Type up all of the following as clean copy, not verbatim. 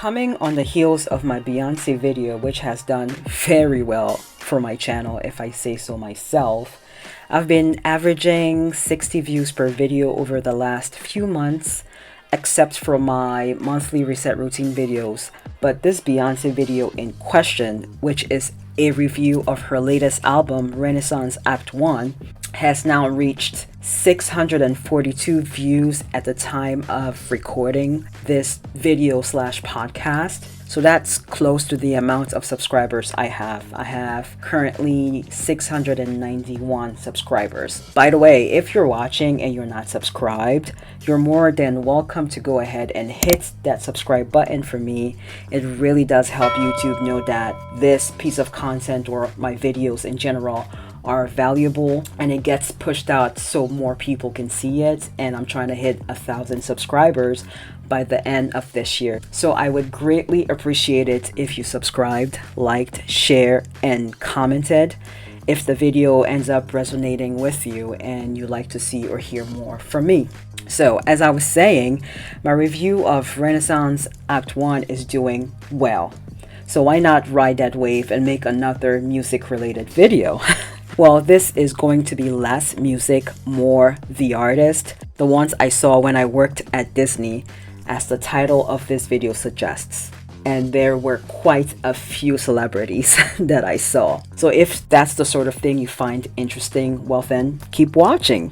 Coming on the heels of my Beyonce video, which has done very well for my channel, if I say so myself, I've been averaging 60 views per video over the last few months, except for my monthly reset routine videos. But this Beyonce video in question, which is a review of her latest album, Renaissance Act 1, has now reached 642 views at the time of recording this video slash podcast. So that's close to the amount of subscribers I have. I have currently 691 subscribers. By the way, if you're watching and you're not subscribed, you're more than welcome to go ahead and hit that subscribe button for me. It really does help YouTube know that this piece of content, or my videos in general, are valuable, and it gets pushed out so more people can see it. And I'm trying to hit 1,000 subscribers by the end of this year. So I would greatly appreciate it if you subscribed, liked, share, and commented if the video ends up resonating with you and you like to see or hear more from me. So as I was saying, my review of Renaissance Act 1 is doing well. So why not ride that wave and make another music related video? Well, this is going to be less music, more the artist, the ones I saw when I worked at Disney, as the title of this video suggests. And there were quite a few celebrities that I saw. So if that's the sort of thing you find interesting, well then keep watching.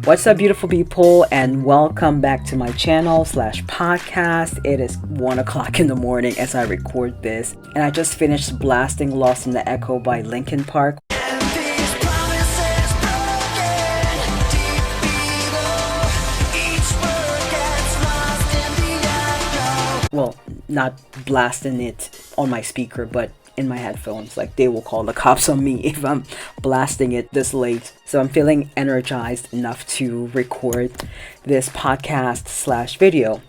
What's up, beautiful people, and welcome back to my channel slash podcast. It is 1 o'clock in the morning as I record this, and I just finished blasting Lost in the Echo by Linkin Park. Well, not blasting it on my speaker, but in my headphones. Like, they will call the cops on me if I'm blasting it this late. So I'm feeling energized enough to record this podcast slash video.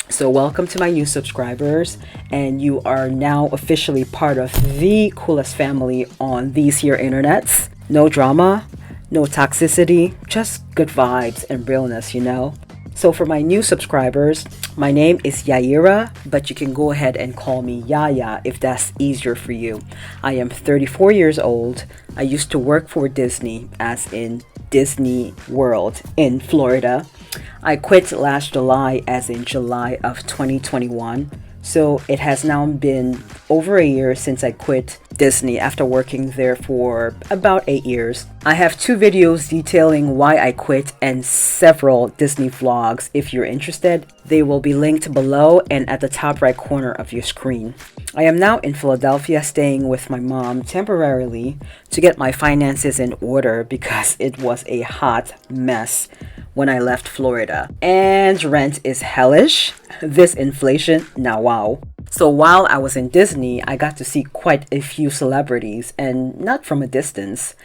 So welcome to my new subscribers, and you are now officially part of the coolest family on these here internets. No drama, no toxicity, just good vibes and realness, you know? So for my new subscribers, my name is Yaira, but you can go ahead and call me Yaya if that's easier for you. I am 34 years old. I used to work for Disney, as in Disney World in Florida. I quit last July, as in July of 2021. So it has now been over a year since I quit Disney after working there for about 8 years. I have 2 videos detailing why I quit and several Disney vlogs. If you're interested, they will be linked below and at the top right corner of your screen. I am now in Philadelphia staying with my mom temporarily to get my finances in order because it was a hot mess when I left Florida. And rent is hellish. This inflation, now wow. So while I was in Disney, I got to see quite a few celebrities, and not from a distance.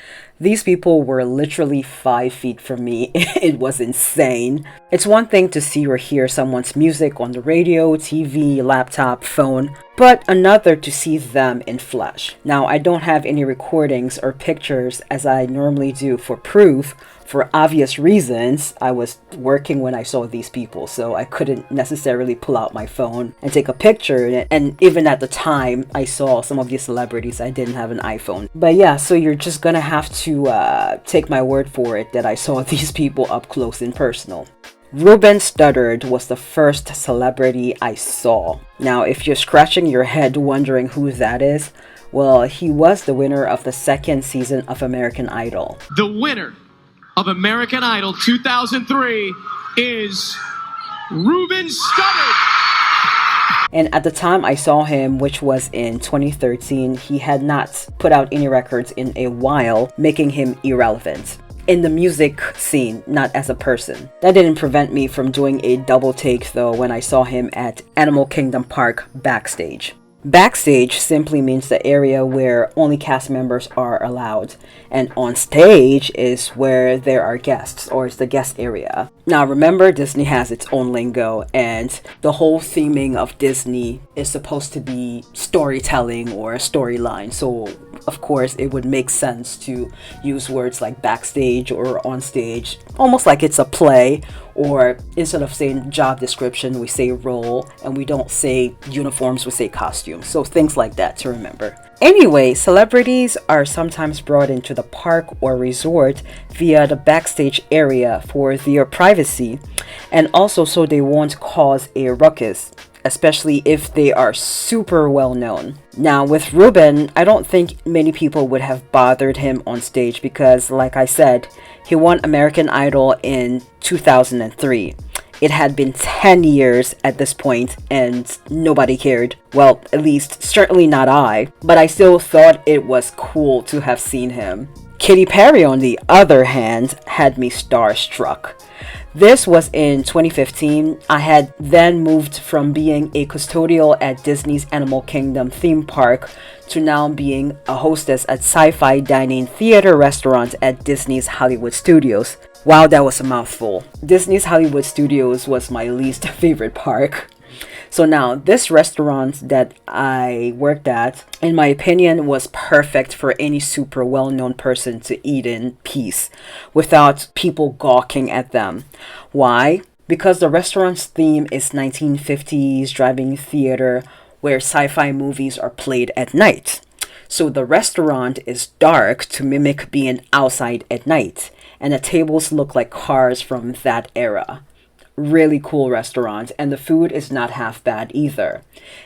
These people were literally 5 feet from me. It was insane. It's one thing to see or hear someone's music on the radio, TV, laptop, phone, but another to see them in flesh. Now, I don't have any recordings or pictures as I normally do for proof. For obvious reasons, I was working when I saw these people, so I couldn't necessarily pull out my phone and take a picture. And even at the time I saw some of these celebrities, I didn't have an iPhone. But yeah, so you're just gonna have to take my word for it that I saw these people up close and personal. Ruben Studdard was the first celebrity I saw. Now, if you're scratching your head wondering who that is, well, he was the winner of the 2nd season of American Idol. The winner of American Idol 2003 is Ruben Studdard. And at the time I saw him, which was in 2013, he had not put out any records in a while, making him irrelevant in the music scene, not as a person. That didn't prevent me from doing a double take though when I saw him at Animal Kingdom Park backstage. Backstage simply means the area where only cast members are allowed, and on stage is where there are guests, or it's the guest area. Now remember, Disney has its own lingo, and the whole theming of Disney is supposed to be storytelling or a storyline. So of course, it would make sense to use words like backstage or on stage, almost like it's a play, or instead of saying job description, we say role, and we don't say uniforms, we say costumes. So things like that to remember. Anyway, celebrities are sometimes brought into the park or resort via the backstage area for their privacy, and also so they won't cause a ruckus, especially if they are super well known. Now with Ruben, I don't think many people would have bothered him on stage because, like I said, he won American Idol in 2003. It had been 10 years at this point and nobody cared. Well, at least certainly not I, but I still thought it was cool to have seen him. Katy Perry, on the other hand, had me starstruck. This was in 2015. I had then moved from being a custodial at Disney's Animal Kingdom theme park to now being a hostess at Sci-Fi Dining Theater Restaurant at Disney's Hollywood Studios. Wow, that was a mouthful. Disney's Hollywood Studios was my least favorite park. So now, this restaurant that I worked at, in my opinion, was perfect for any super well-known person to eat in peace without people gawking at them. Why? Because the restaurant's theme is 1950s drive-in theater where sci-fi movies are played at night. So the restaurant is dark to mimic being outside at night, and the tables look like cars from that era. Really cool restaurant, and the food is not half bad either.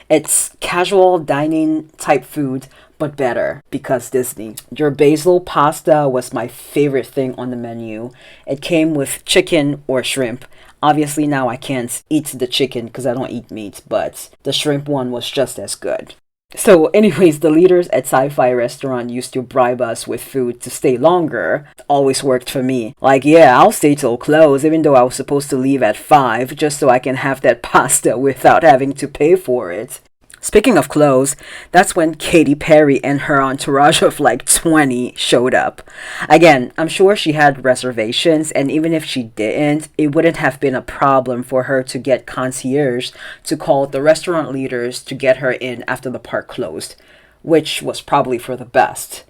It's casual dining type food, but better because Disney. Your basil pasta was my favorite thing on the menu. It came with chicken or shrimp. Obviously now I can't eat the chicken because I don't eat meat, but the shrimp one was just as good. So anyways, the leaders at Sci-Fi Restaurant used to bribe us with food to stay longer. Always worked for me. Like, yeah, I'll stay till close, even though I was supposed to leave at 5, just so I can have that pasta without having to pay for it. Speaking of clothes, that's when Katy Perry and her entourage of like 20 showed up. Again, I'm sure she had reservations, and even if she didn't, it wouldn't have been a problem for her to get concierge to call the restaurant leaders to get her in after the park closed, which was probably for the best.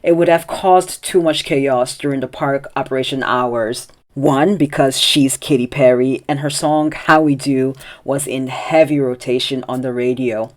It would have caused too much chaos during the park operation hours. One, because she's Katy Perry and her song How We Do was in heavy rotation on the radio.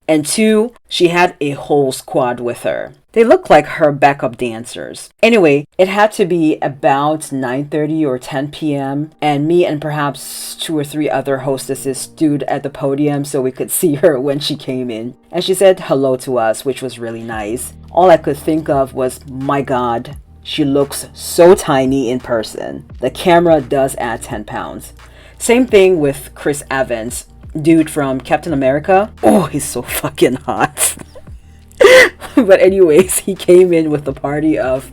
And two, she had a whole squad with her. They looked like her backup dancers. Anyway, it had to be about 9:30 or 10 p.m. and me and perhaps 2 or 3 other hostesses stood at the podium so we could see her when she came in. And she said hello to us, which was really nice. All I could think of was, my God, she looks so tiny in person. The camera does add 10 pounds. Same thing with Chris Evans, dude from Captain America. Oh, he's so fucking hot. But anyways, he came in with a party of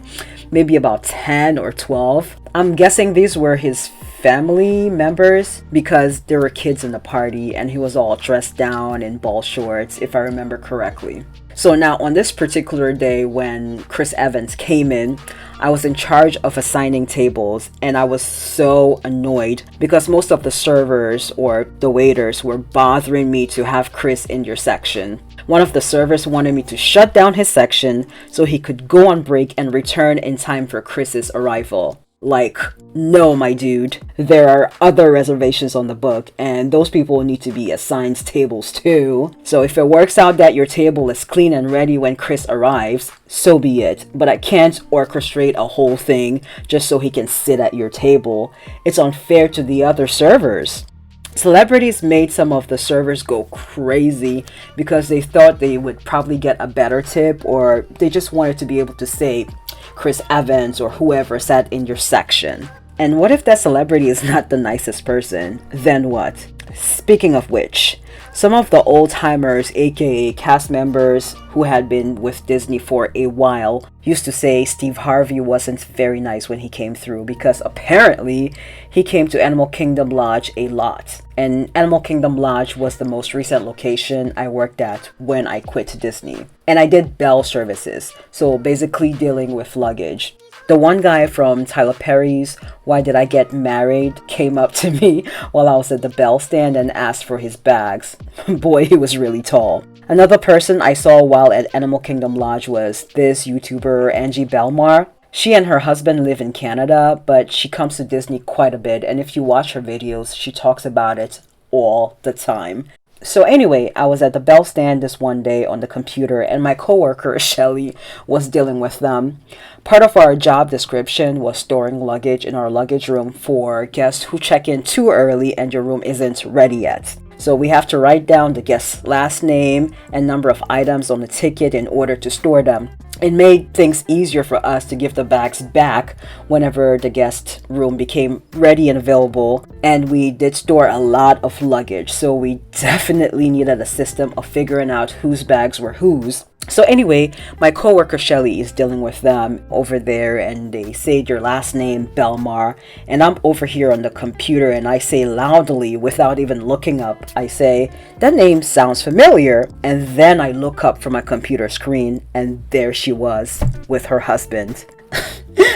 maybe about 10 or 12. I'm guessing these were his family members because there were kids in the party and he was all dressed down in ball shorts, if I remember correctly. So now on this particular day when Chris Evans came in, I was in charge of assigning tables, and I was so annoyed because most of the servers or the waiters were bothering me to have Chris in your section. One of the servers wanted me to shut down his section so he could go on break and return in time for Chris's arrival. Like, no, my dude. There are other reservations on the book, and those people need to be assigned tables too. So if it works out that your table is clean and ready when Chris arrives, so be it. But I can't orchestrate a whole thing just so he can sit at your table. It's unfair to the other servers. Celebrities made some of the servers go crazy because they thought they would probably get a better tip, or they just wanted to be able to say Chris Evans or whoever sat in your section. And what if that celebrity is not the nicest person? Then what? Speaking of which, some of the old-timers, aka cast members who had been with Disney for a while, used to say Steve Harvey wasn't very nice when he came through because apparently he came to Animal Kingdom Lodge a lot. And Animal Kingdom Lodge was the most recent location I worked at when I quit Disney. And I did bell services, so basically dealing with luggage. The one guy from Tyler Perry's Why Did I Get Married came up to me while I was at the bell stand and asked for his bags. Boy, he was really tall. Another person I saw while at Animal Kingdom Lodge was this YouTuber Angie Belmar. She and her husband live in Canada, but she comes to Disney quite a bit, and if you watch her videos, she talks about it all the time. So anyway, I was at the bell stand this one day on the computer, and my coworker Shelly was dealing with them. Part of our job description was storing luggage in our luggage room for guests who check in too early and your room isn't ready yet. So we have to write down the guest's last name and number of items on the ticket in order to store them. It made things easier for us to give the bags back whenever the guest room became ready and available, and we did store a lot of luggage, so we definitely needed a system of figuring out whose bags were whose. So anyway, my coworker Shelly is dealing with them over there, and they say your last name, Belmar, and I'm over here on the computer and I say loudly without even looking up, I say, that name sounds familiar, and then I look up from my computer screen and there she was with her husband.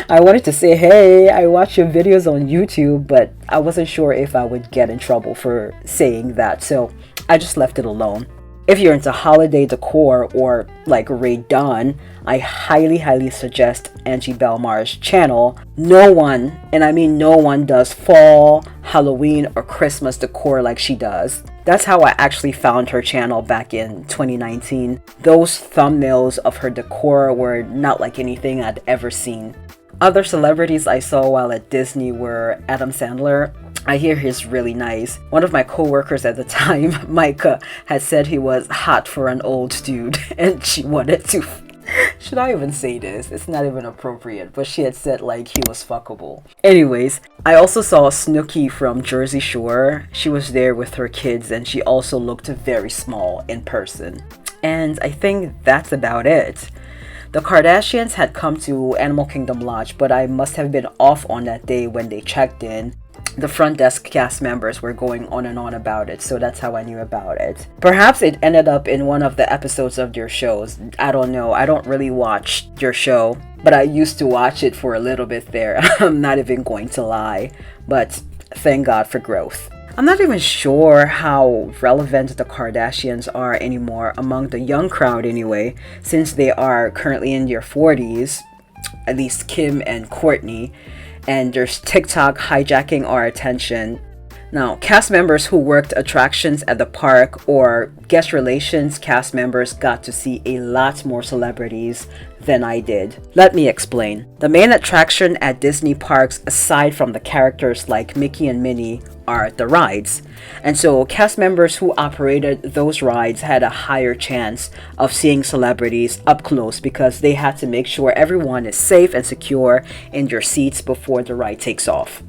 I wanted to say, hey, I watch your videos on YouTube, but I wasn't sure if I would get in trouble for saying that, so I just left it alone. If you're into holiday decor or like Ray Dunn, I highly suggest Angie Belmar's channel. No one, and I mean no one, does fall, Halloween, or Christmas decor like she does. That's how I actually found her channel back in 2019. Those thumbnails of her decor were not like anything I'd ever seen. Other celebrities I saw while at Disney were Adam Sandler. I hear he's really nice. One of my co-workers at the time, Micah, had said he was hot for an old dude, and she wanted to... Should I even say this? It's not even appropriate, but she had said like he was fuckable. Anyways, I also saw Snooki from Jersey Shore. She was there with her kids, and she also looked very small in person. And I think that's about it. The Kardashians had come to Animal Kingdom Lodge, but I must have been off on that day when they checked in. The front desk cast members were going on and on about it, so that's how I knew about it. Perhaps it ended up in one of the episodes of your shows. I don't know. I don't really watch your show, but I used to watch it for a little bit there. I'm not even going to lie, but thank God for growth. I'm not even sure how relevant the Kardashians are anymore among the young crowd anyway, since they are currently in their 40s, at least Kim and Kourtney. And there's TikTok hijacking our attention. Now, cast members who worked attractions at the park or guest relations cast members got to see a lot more celebrities than I did. Let me explain. The main attraction at Disney parks, aside from the characters like Mickey and Minnie, are the rides. And so cast members who operated those rides had a higher chance of seeing celebrities up close because they had to make sure everyone is safe and secure in their seats before the ride takes off.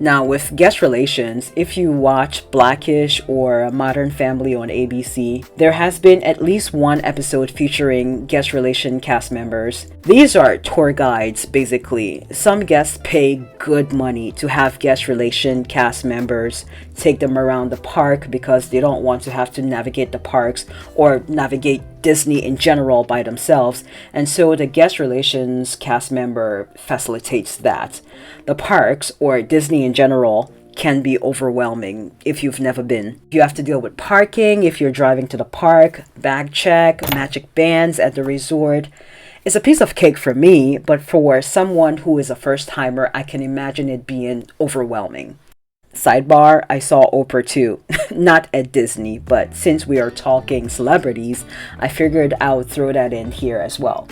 Now, with guest relations, if you watch Blackish or Modern Family on ABC, there has been at least one episode featuring guest relation cast members. These are tour guides, basically. Some guests pay good money to have guest relation cast members take them around the park because they don't want to have to navigate the parks or navigate Disney in general by themselves, and so the guest relations cast member facilitates that. The parks, or Disney in general, can be overwhelming if you've never been. You have to deal with parking if you're driving to the park, bag check, magic bands at the resort. It's a piece of cake for me, but for someone who is a first-timer, I can imagine it being overwhelming. Sidebar, I saw Oprah too. Not at Disney, but since we are talking celebrities, I figured I would throw that in here as well.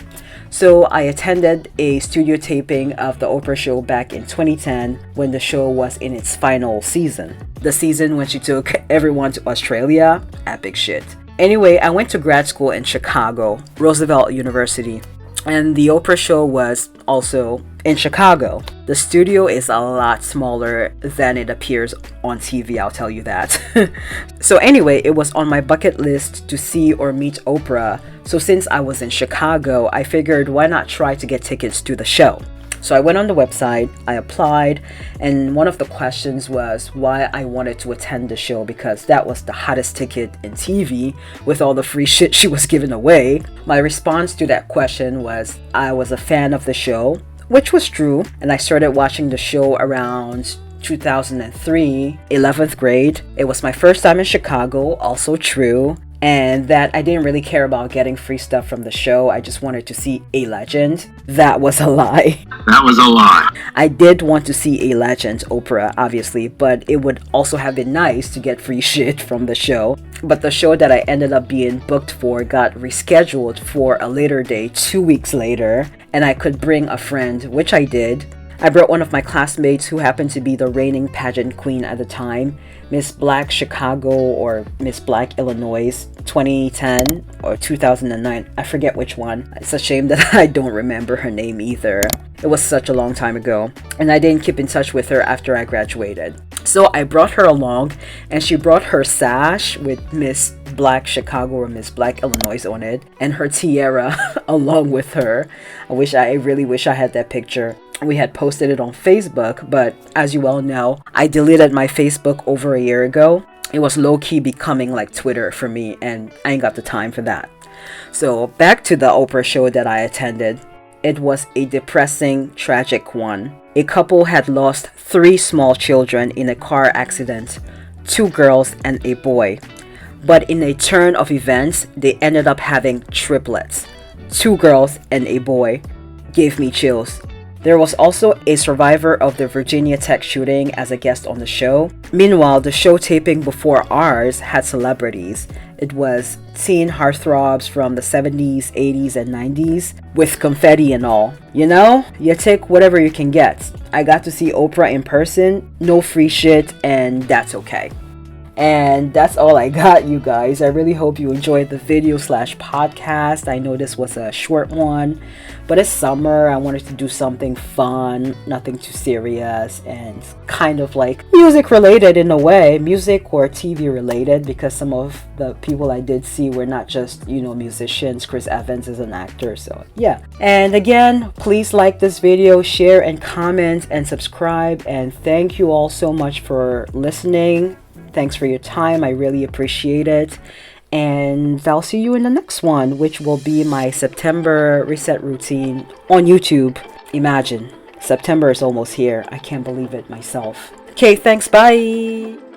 So I attended a studio taping of the Oprah show back in 2010 when the show was in its final season. The season when she took everyone to Australia? Epic shit. Anyway, I went to grad school in Chicago, Roosevelt University. And the Oprah show was also in Chicago. The studio is a lot smaller than it appears on TV, I'll tell you that. So anyway, it was on my bucket list to see or meet Oprah. So since I was in Chicago, I figured why not try to get tickets to the show. So I went on the website, I applied, and one of the questions was why I wanted to attend the show because that was the hottest ticket in TV with all the free shit she was giving away. My response to that question was I was a fan of the show, which was true. And I started watching the show around 2003, 11th grade. It was my first time in Chicago, also true. And that I didn't really care about getting free stuff from the show. I just wanted to see A Legend. That was a lie. That was a lie. I did want to see A Legend, Oprah, obviously, but it would also have been nice to get free shit from the show. But the show that I ended up being booked for got rescheduled for a later day 2 weeks later, and I could bring a friend, which I did. I brought one of my classmates who happened to be the reigning pageant queen at the time, Miss Black Chicago or Miss Black Illinois 2010 or 2009. I forget which one. It's a shame that I don't remember her name either. It was such a long time ago. And I didn't keep in touch with her after I graduated. So I brought her along, and she brought her sash with Miss Black Chicago or Miss Black Illinois on it, and her tiara along with her. I really wish I had that picture. We had posted it on Facebook, but as you all know, I deleted my Facebook over a year ago. It was low-key becoming like Twitter for me, and I ain't got the time for that. So back to the Oprah show that I attended. It was a depressing, tragic one. A couple had lost 3 small children in a car accident, 2 girls and a boy. But in a turn of events, they ended up having triplets, 2 girls and a boy. Gave me chills. There was also a survivor of the Virginia Tech shooting as a guest on the show. Meanwhile, the show taping before ours had celebrities. It was teen heartthrobs from the 70s, 80s, and 90s with confetti and all. You know, you take whatever you can get. I got to see Oprah in person, no free shit, and that's okay. And that's all I got, you guys. I really hope you enjoyed the video/podcast. I know this was a short one, but it's summer. I wanted to do something fun, nothing too serious, and kind of like music related in a way, music or TV related, because some of the people I did see were not just, musicians. Chris Evans is an actor, so yeah. And again, please like this video, share and comment and subscribe, and thank you all so much for listening. Thanks for your time. I really appreciate it. And I'll see you in the next one, which will be my September reset routine on YouTube. Imagine, September is almost here. I can't believe it myself. Okay, thanks. Bye.